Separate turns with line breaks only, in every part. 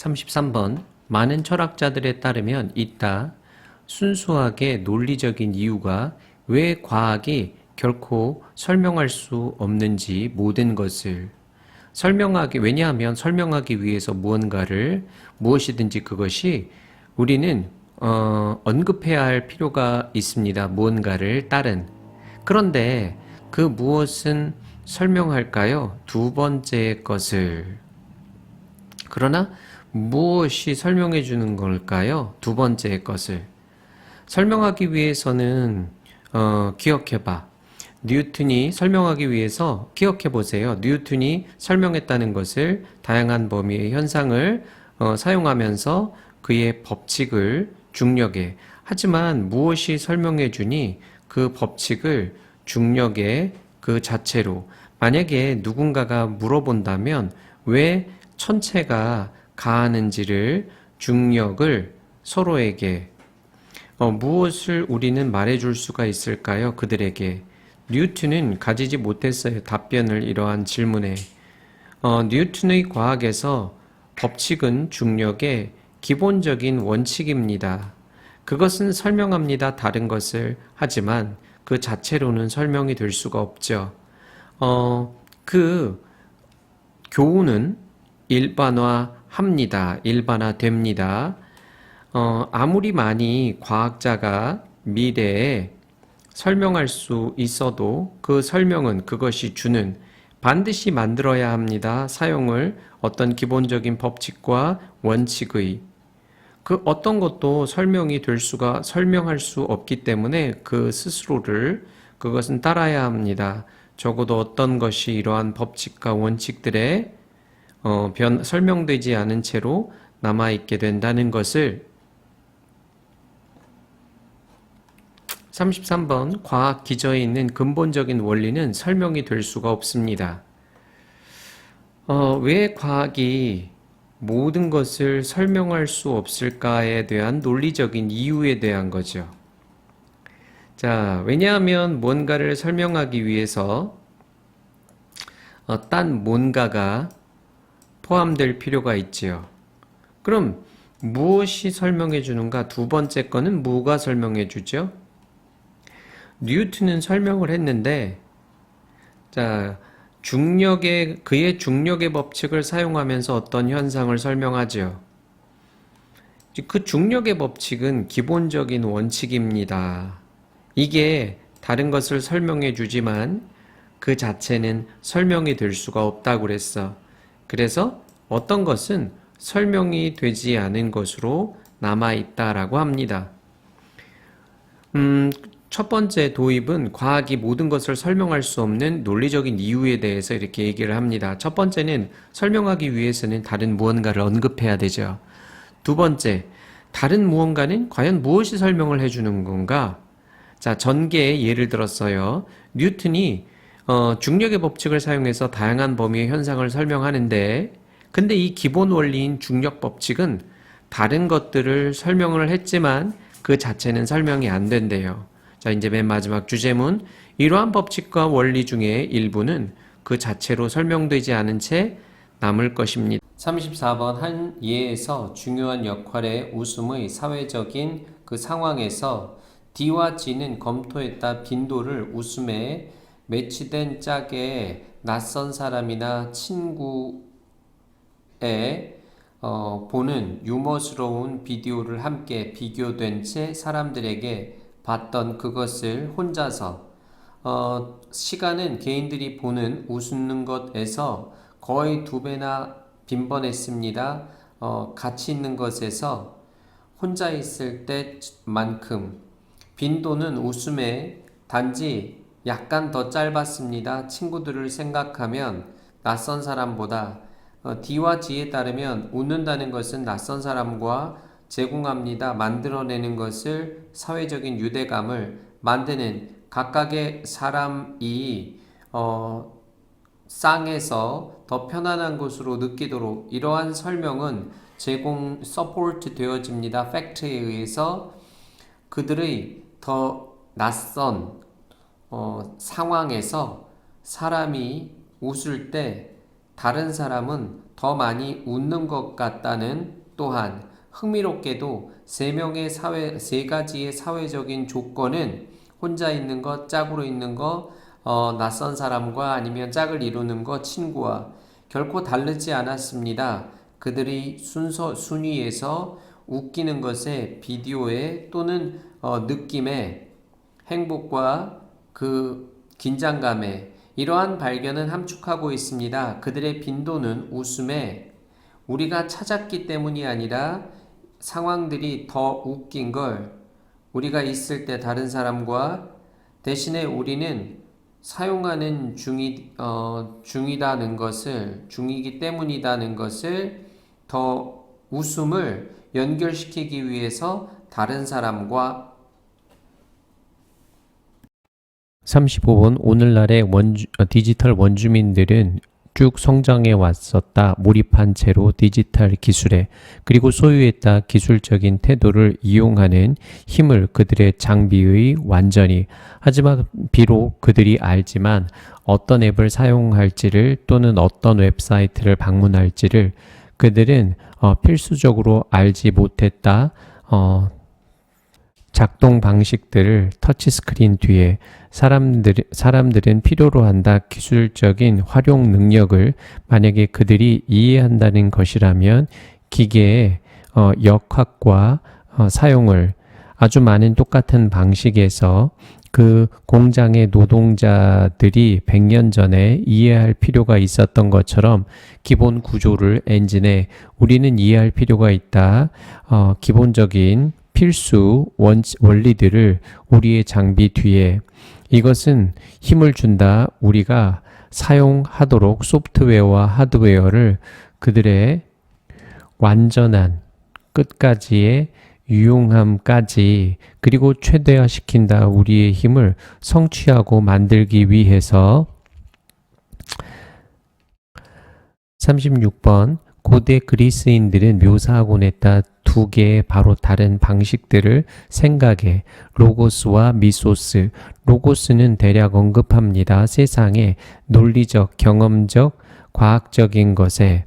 33번. 많은 철학자들에 따르면 있다. 순수하게 논리적인 이유가 왜 과학이 결코 설명할 수 없는지 모든 것을 왜냐하면 설명하기 위해서 무엇이든지 그것이 우리는 언급해야 할 필요가 있습니다. 무언가를 따른. 그런데 그 무엇은 설명할까요? 두 번째 것을. 그러나 무엇이 설명해 주는 걸까요? 두 번째 것을. 설명하기 위해서는 기억해봐. 뉴턴이 설명하기 위해서 기억해 보세요. 뉴턴이 설명했다는 것을 다양한 범위의 현상을 사용하면서 그의 법칙을 중력에. 하지만 무엇이 설명해 주니 그 법칙을 중력의 그 자체로. 만약에 누군가가 물어본다면 왜 천체가 가하는지를 중력을 서로에게 무엇을 우리는 말해줄 수가 있을까요? 그들에게. 뉴턴은 가지지 못했어요. 답변을 이러한 질문에. 뉴턴의 과학에서 법칙은 중력의 기본적인 원칙입니다. 그것은 설명합니다. 다른 것을. 하지만 그 자체로는 설명이 될 수가 없죠. 그 교훈은 일반화합니다. 일반화됩니다. 아무리 많이 과학자가 미래에 설명할 수 있어도 그 설명은 그것이 주는 반드시 만들어야 합니다. 사용을 어떤 기본적인 법칙과 원칙의 그 어떤 것도 설명할 수 없기 때문에 그 스스로를 그것은 따라야 합니다. 적어도 어떤 것이 이러한 법칙과 원칙들에 설명되지 않은 채로 남아있게 된다는 것을 33번. 과학 기저에 있는 근본적인 원리는 설명이 될 수가 없습니다. 왜 과학이 모든 것을 설명할 수 없을까에 대한 논리적인 이유에 대한 거죠. 자, 왜냐하면 뭔가를 설명하기 위해서 딴 뭔가가 포함될 필요가 있지요. 그럼 무엇이 설명해 주는가? 두 번째 거는 뭐가 설명해 주죠? 뉴턴은 설명을 했는데, 자, 그의 중력의 법칙을 사용하면서 어떤 현상을 설명하죠. 그 중력의 법칙은 기본적인 원칙입니다. 이게 다른 것을 설명해 주지만 그 자체는 설명이 될 수가 없다고 그랬어. 그래서 어떤 것은 설명이 되지 않은 것으로 남아있다라고 합니다. 첫 번째 도입은 과학이 모든 것을 설명할 수 없는 논리적인 이유에 대해서 이렇게 얘기를 합니다. 첫 번째는 설명하기 위해서는 다른 무언가를 언급해야 되죠. 두 번째, 다른 무언가는 과연 무엇이 설명을 해주는 건가? 자, 전개에 예를 들었어요. 뉴턴이 중력의 법칙을 사용해서 다양한 범위의 현상을 설명하는데, 근데 이 기본 원리인 중력 법칙은 다른 것들을 설명을 했지만 그 자체는 설명이 안 된대요. 자, 이제 맨 마지막 주제문. 이러한 법칙과 원리 중에 일부는 그 자체로 설명되지 않은 채 남을 것입니다. 34번. 한 예에서 중요한 역할의 웃음의 사회적인 그 상황에서 D와 G는 검토했다. 빈도를 웃음에 매치된 짝의 낯선 사람이나 친구에 보는 유머스러운 비디오를 함께 비교된 채 사람들에게 봤던 그것을 혼자서 시간은 개인들이 보는 웃는 것에서 거의 2배나 빈번했습니다. 같이 있는 것에서 혼자 있을 때만큼 빈도는 웃음에 단지 약간 더 짧았습니다. 친구들을 생각하면 낯선 사람보다 D와 G에 따르면 웃는다는 것은 낯선 사람과 제공합니다. 만들어내는 것을 사회적인 유대감을 만드는 각각의 사람이 쌍에서 더 편안한 곳으로 느끼도록 이러한 설명은 서포트 되어집니다. 팩트에 의해서 그들의 더 낯선 상황에서 사람이 웃을 때 다른 사람은 더 많이 웃는 것 같다는 또한 흥미롭게도 세 가지의 사회적인 조건은 혼자 있는 것, 짝으로 있는 것, 낯선 사람과 아니면 짝을 이루는 것, 친구와 결코 다르지 않았습니다. 그들이 순위에서 웃기는 것에 비디오에 또는 느낌에 행복과 그 긴장감에 이러한 발견은 함축하고 있습니다. 그들의 빈도는 웃음에 우리가 찾았기 때문이 아니라 상황들이 더 웃긴 걸 우리가 있을 때 다른 사람과 대신에 우리는 사용하는 중이기 때문이라는 것을 더 웃음을 연결시키기 위해서 다른 사람과
35번 오늘날의 디지털 원주민들은 쭉 성장해 왔었다. 몰입한 채로 디지털 기술에 그리고 소유했다. 기술적인 태도를 이용하는 힘을 그들의 장비의 완전히 하지만 비록 그들이 알지만 어떤 앱을 사용할지를 또는 어떤 웹사이트를 방문할지를 그들은 필수적으로 알지 못했다. 작동 방식들을 터치스크린 뒤에 사람들은 필요로 한다. 기술적인 활용 능력을 만약에 그들이 이해한다는 것이라면 기계의 역학과 사용을 아주 많은 똑같은 방식에서 그 공장의 노동자들이 100년 전에 이해할 필요가 있었던 것처럼 기본 구조를 엔진에 우리는 이해할 필요가 있다. 기본적인 필수 원리들을 우리의 장비 뒤에 이것은 힘을 준다. 우리가 사용하도록 소프트웨어와 하드웨어를 그들의 완전한 끝까지의 유용함까지 그리고 최대화시킨다. 우리의 힘을 성취하고 만들기 위해서 36번 고대 그리스인들은 묘사하곤 했다. 두 개의 바로 다른 방식들을 생각해 로고스와 미소스. 로고스는 대략 언급합니다. 세상의 논리적, 경험적, 과학적인 것에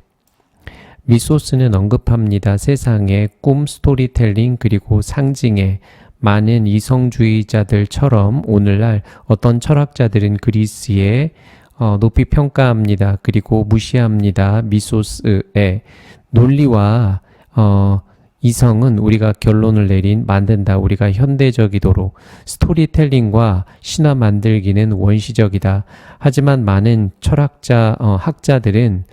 미소스는 언급합니다. 세상의 꿈, 스토리텔링 그리고 상징에 많은 이성주의자들처럼 오늘날 어떤 철학자들은 그리스에 높이 평가합니다. 그리고 무시합니다. 미소스의 논리와 이성은 우리가 결론을 만든다. 우리가 현대적이도록 스토리텔링과 신화 만들기는 원시적이다. 하지만 많은 학자들은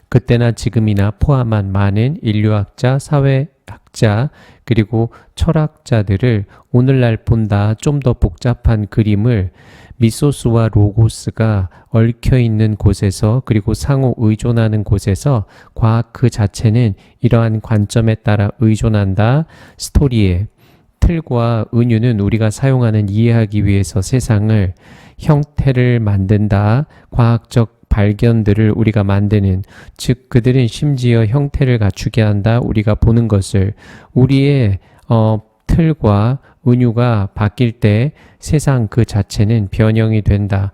그때나 지금이나 포함한 많은 인류학자, 사회학자, 그리고 철학자들을 오늘날 본다. 좀 더 복잡한 그림을 미소스와 로고스가 얽혀있는 곳에서 그리고 상호 의존하는 곳에서 과학 그 자체는 이러한 관점에 따라 의존한다. 스토리의 틀과 은유는 우리가 사용하는 이해하기 위해서 세상을 형태를 만든다. 과학적 발견들을 우리가 만드는 즉 그들은 심지어 형태를 갖추게 한다. 우리가 보는 것을 우리의 틀과 은유가 바뀔 때 세상 그 자체는 변형이 된다.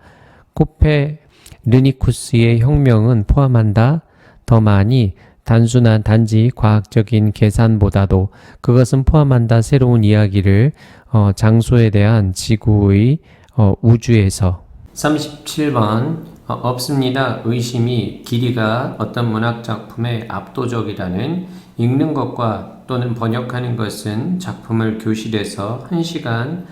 코페르니쿠스의 혁명은 포함한다. 더 많이 단순한 단지 과학적인 계산보다도 그것은 포함한다. 새로운 이야기를 장소에 대한 지구의 우주에서
37번 없습니다. 의심이 길이가 어떤 문학 작품의 압도적이라는 읽는 것과 또는 번역하는 것은 작품을 교실에서 1시간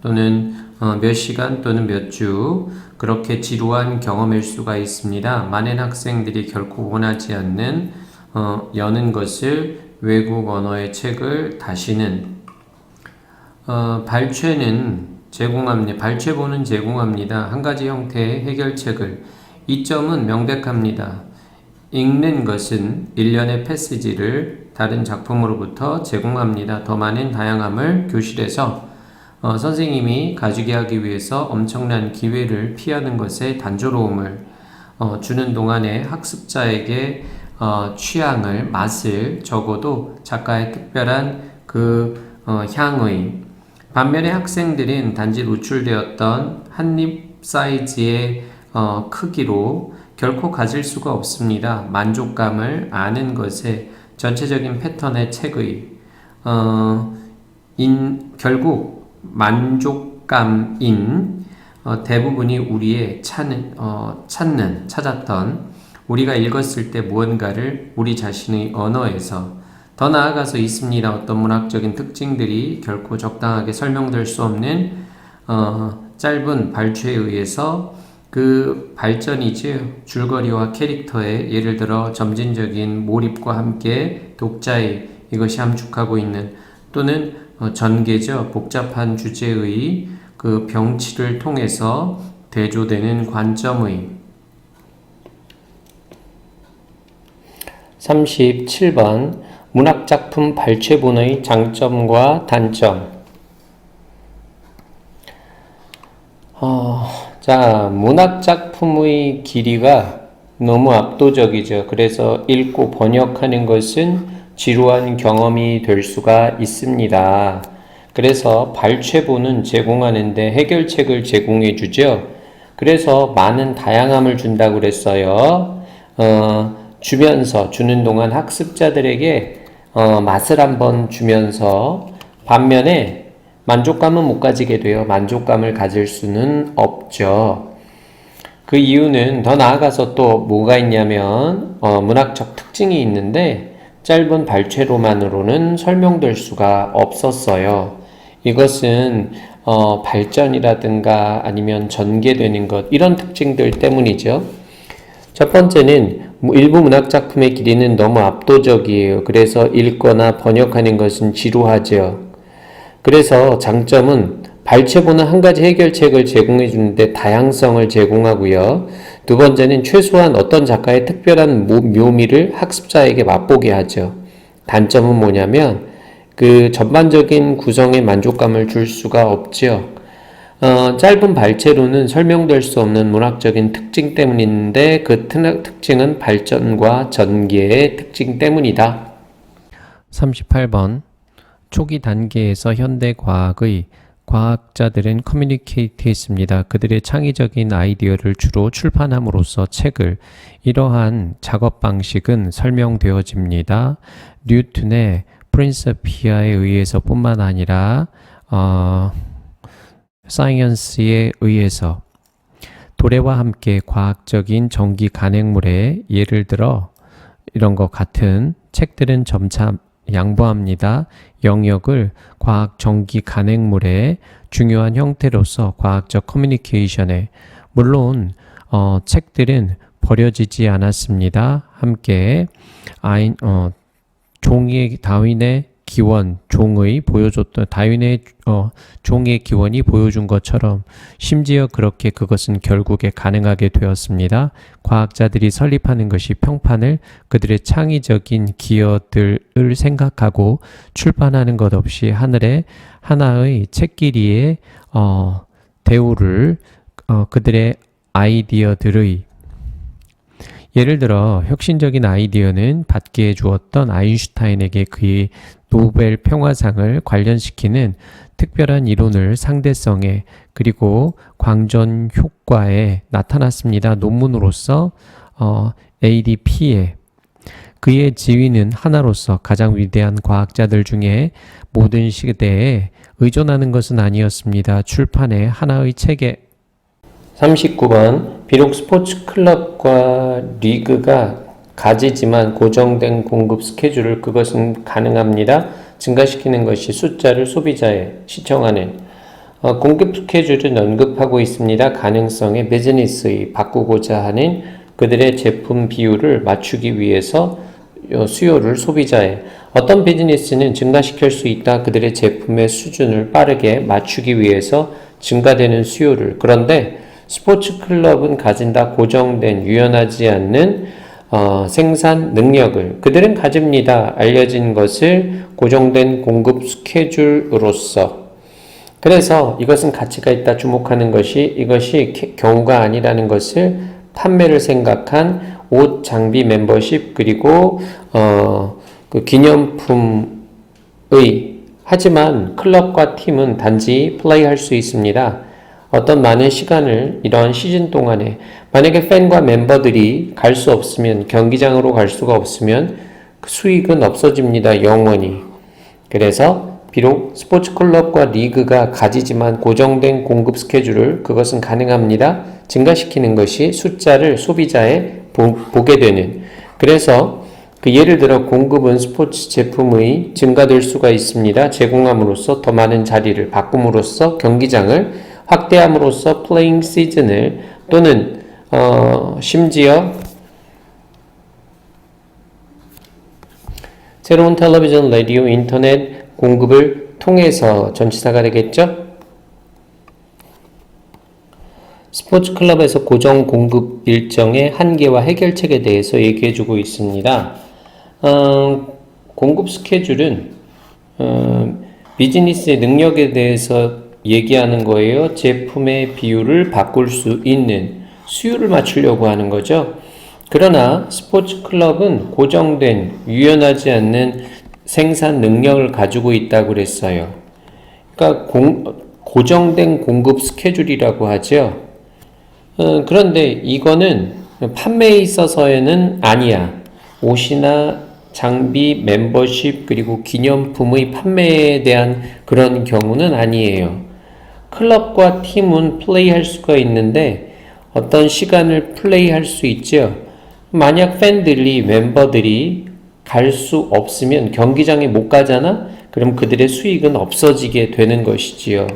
또는 몇 시간 또는 몇 주 그렇게 지루한 경험일 수가 있습니다. 많은 학생들이 결코 원하지 않는 여는 것을 외국 언어의 책을 다시는 발췌본은 제공합니다. 한 가지 형태의 해결책을. 이점은 명백합니다. 읽는 것은 일련의 패시지를 다른 작품으로부터 제공합니다. 더 많은 다양함을 교실에서 선생님이 가지게 하기 위해서 엄청난 기회를 피하는 것에 단조로움을 주는 동안에 학습자에게 취향을, 맛을 적어도 작가의 특별한 향의 반면에 학생들은 단지 노출되었던 한입 사이즈의 크기로 결코 가질 수가 없습니다. 만족감을 아는 것에 전체적인 패턴의 책의 결국 만족감인 대부분이 우리의 찾았던 우리가 읽었을 때 무언가를 우리 자신의 언어에서 더 나아가서 있습니다. 어떤 문학적인 특징들이 결코 적당하게 설명될 수 없는 짧은 발췌에 의해서 그 발전이지 줄거리와 캐릭터의 예를 들어 점진적인 몰입과 함께 독자의 이것이 함축하고 있는 또는 전개죠. 복잡한 주제의 그 병치를 통해서 대조되는 관점의 37번 문학작품 발췌본의 장점과 단점. 자, 문학작품의 길이가 너무 압도적이죠. 그래서 읽고 번역하는 것은 지루한 경험이 될 수가 있습니다. 그래서 발췌본은 제공하는데 해결책을 제공해 주죠. 그래서 많은 다양함을 준다고 그랬어요. 주는 동안 학습자들에게 맛을 한번 주면서 반면에 만족감은 못 가지게 돼요. 만족감을 가질 수는 없죠. 그 이유는 더 나아가서 또 뭐가 있냐면 문학적 특징이 있는데 짧은 발췌로만으로는 설명될 수가 없었어요. 이것은 발전이라든가 아니면 전개되는 것 이런 특징들 때문이죠. 첫 번째는 일부 문학작품의 길이는 너무 압도적이에요. 그래서 읽거나 번역하는 것은 지루하죠. 그래서 장점은 발췌본은 한 가지 해결책을 제공해 주는데 다양성을 제공하고요. 두 번째는 최소한 어떤 작가의 특별한 묘미를 학습자에게 맛보게 하죠. 단점은 뭐냐면 그 전반적인 구성에 만족감을 줄 수가 없죠. 짧은 발췌로는 설명될 수 없는 문학적인 특징 때문인데 그 특징은 발전과 전개의 특징 때문이다.
38번 초기 단계에서 현대 과학의 과학자들은 커뮤니케이트했습니다. 그들의 창의적인 아이디어를 주로 출판함으로써 책을 이러한 작업 방식은 설명되어집니다. 뉴턴의 프린시피아에 의해서 뿐만 아니라 사이언스에 의해서 도래와 함께 과학적인 전기 간행물에 예를 들어 이런 것 같은 책들은 점차 양보합니다. 영역을 과학 전기 간행물의 중요한 형태로서 과학적 커뮤니케이션에 물론 책들은 버려지지 않았습니다. 함께 다윈의 기원, 종의 보여줬던 다윈의 종의 기원이 보여준 것처럼 심지어 그렇게 그것은 결국에 가능하게 되었습니다. 과학자들이 설립하는 것이 평판을 그들의 창의적인 기여들을 생각하고 출판하는 것 없이 하나의 책끼리의 대우를 그들의 아이디어들의 예를 들어 혁신적인 아이디어는 받게 해주었던 아인슈타인에게 그의 노벨 평화상을 관련시키는 특별한 이론을 상대성에 그리고 광전 효과에 나타났습니다. 논문으로서 ADP에 그의 지위는 하나로서 가장 위대한 과학자들 중에 모든 시대에 의존하는 것은 아니었습니다. 출판의 하나의 책에
39번 비록 스포츠 클럽과 리그가 가지지만 고정된 공급 스케줄을 그것은 가능합니다. 증가시키는 것이 숫자를 소비자에 시청하는 공급 스케줄을 언급하고 있습니다. 가능성의 비즈니스의 바꾸고자 하는 그들의 제품 비율을 맞추기 위해서 수요를 소비자에 어떤 비즈니스는 증가시킬 수 있다. 그들의 제품의 수준을 빠르게 맞추기 위해서 증가되는 수요를 그런데 스포츠 클럽은 가진다 고정된 유연하지 않는 생산 능력을 그들은 가집니다. 알려진 것을 고정된 공급 스케줄로서 그래서 이것은 가치가 있다 주목하는 것이 이것이 경우가 아니라는 것을 판매를 생각한 옷, 장비, 멤버십 그리고 그 기념품의 하지만 클럽과 팀은 단지 플레이할 수 있습니다. 어떤 많은 시간을 이러한 시즌 동안에 만약에 팬과 멤버들이 갈 수 없으면 경기장으로 갈 수가 없으면 그 수익은 없어집니다. 영원히. 그래서 비록 스포츠 클럽과 리그가 가지지만 고정된 공급 스케줄을 그것은 가능합니다. 증가시키는 것이 숫자를 소비자에 보게 되는. 그래서 그 예를 들어 공급은 스포츠 제품의 증가될 수가 있습니다. 제공함으로써 더 많은 자리를 바꿈으로써 경기장을 확대함으로써 플레잉 시즌을 또는 심지어 새로운 텔레비전, 라디오, 인터넷 공급을 통해서 전치사가 되겠죠? 스포츠 클럽에서 고정 공급 일정의 한계와 해결책에 대해서 얘기해주고 있습니다. 공급 스케줄은 비즈니스의 능력에 대해서 얘기하는 거예요. 제품의 비율을 바꿀 수 있는 수요를 맞추려고 하는 거죠. 그러나 스포츠 클럽은 고정된 유연하지 않는 생산 능력을 가지고 있다고 그랬어요. 그러니까 고정된 공급 스케줄이라고 하죠. 그런데 이거는 판매에 있어서는 아니야. 옷이나 장비, 멤버십 그리고 기념품의 판매에 대한 그런 경우는 아니에요. 클럽과 팀은 플레이할 수가 있는데 어떤 시간을 플레이할 수 있죠. 만약 팬들이 멤버들이 갈 수 없으면 경기장에 못 가잖아? 그럼 그들의 수익은 없어지게 되는 것이지요.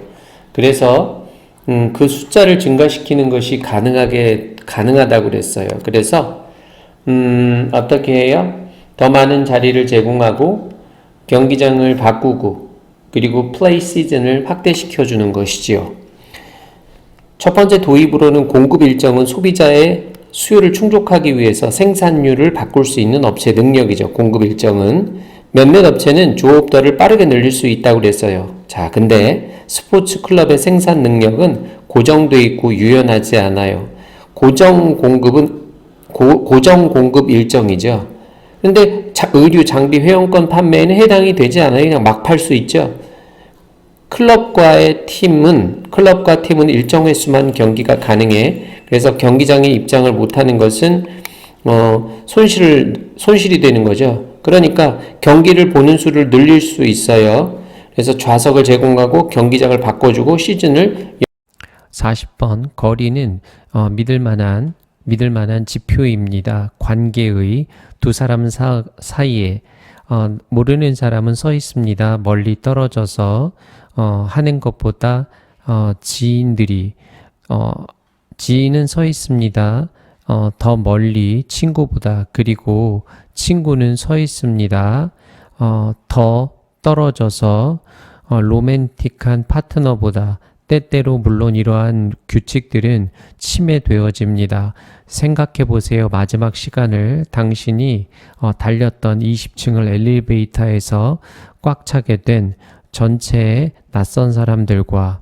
그래서 그 숫자를 증가시키는 것이 가능하다고 그랬어요. 그래서 어떻게 해요? 더 많은 자리를 제공하고 경기장을 바꾸고 그리고 플레이 시즌을 확대시켜 주는 것이지요. 첫 번째 도입으로는 공급 일정은 소비자의 수요를 충족하기 위해서 생산률을 바꿀 수 있는 업체 능력이죠. 공급 일정은 몇몇 업체는 조업더를 빠르게 늘릴 수 있다고 그랬어요. 자, 근데 스포츠 클럽의 생산 능력은 고정돼 있고 유연하지 않아요. 고정 공급 일정이죠. 근데 의류, 장비, 회원권 판매에는 해당이 되지 않아요. 그냥 막 팔 수 있죠. 클럽과 팀은 일정 횟수만 경기가 가능해. 그래서 경기장에 입장을 못하는 것은 손실이 되는 거죠. 그러니까 경기를 보는 수를 늘릴 수 있어요. 그래서 좌석을 제공하고 경기장을 바꿔주고 시즌을
40번 거리는 믿을 만한 지표입니다. 관계의 두 사람 사이에 모르는 사람은 서 있습니다. 멀리 떨어져서 하는 것보다 지인은 서 있습니다. 더 멀리 친구보다. 그리고 친구는 서 있습니다. 더 떨어져서 로맨틱한 파트너보다. 때때로 물론 이러한 규칙들은 침해되어집니다. 생각해 보세요. 마지막 시간을 당신이 달렸던 20층을 엘리베이터에서 꽉 차게 된 전체의 낯선 사람들과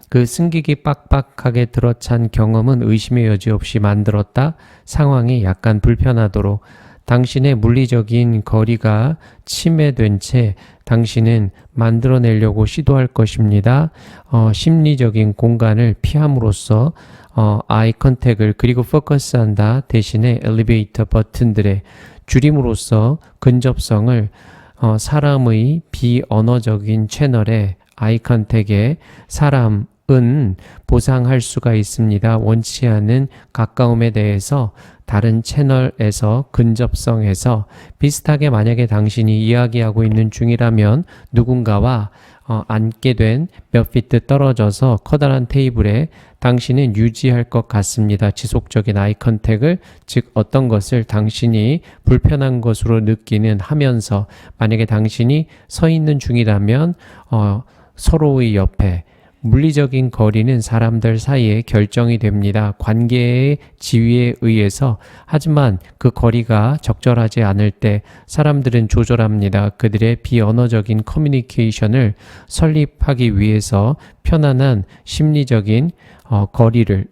그 승기기 빡빡하게 들어찬 경험은 의심의 여지 없이 만들었다. 상황이 약간 불편하도록 당신의 물리적인 거리가 침해된 채 당신은 만들어내려고 시도할 것입니다. 심리적인 공간을 피함으로써 아이 컨택을 그리고 포커스한다. 대신에 엘리베이터 버튼들의 줄임으로써 근접성을 사람의 비언어적인 채널에 아이 컨택에 사람은 보상할 수가 있습니다. 원치 않은 가까움에 대해서 다른 채널에서 근접성에서 비슷하게 만약에 당신이 이야기하고 있는 중이라면 누군가와 앉게 된 몇 피트 떨어져서 커다란 테이블에 당신은 유지할 것 같습니다. 지속적인 아이 컨택을 즉 어떤 것을 당신이 불편한 것으로 느끼는 하면서 만약에 당신이 서 있는 중이라면 서로의 옆에 물리적인 거리는 사람들 사이에 결정이 됩니다. 관계의 지위에 의해서. 하지만 그 거리가 적절하지 않을 때 사람들은 조절합니다. 그들의 비언어적인 커뮤니케이션을 설립하기 위해서 편안한 심리적인 거리를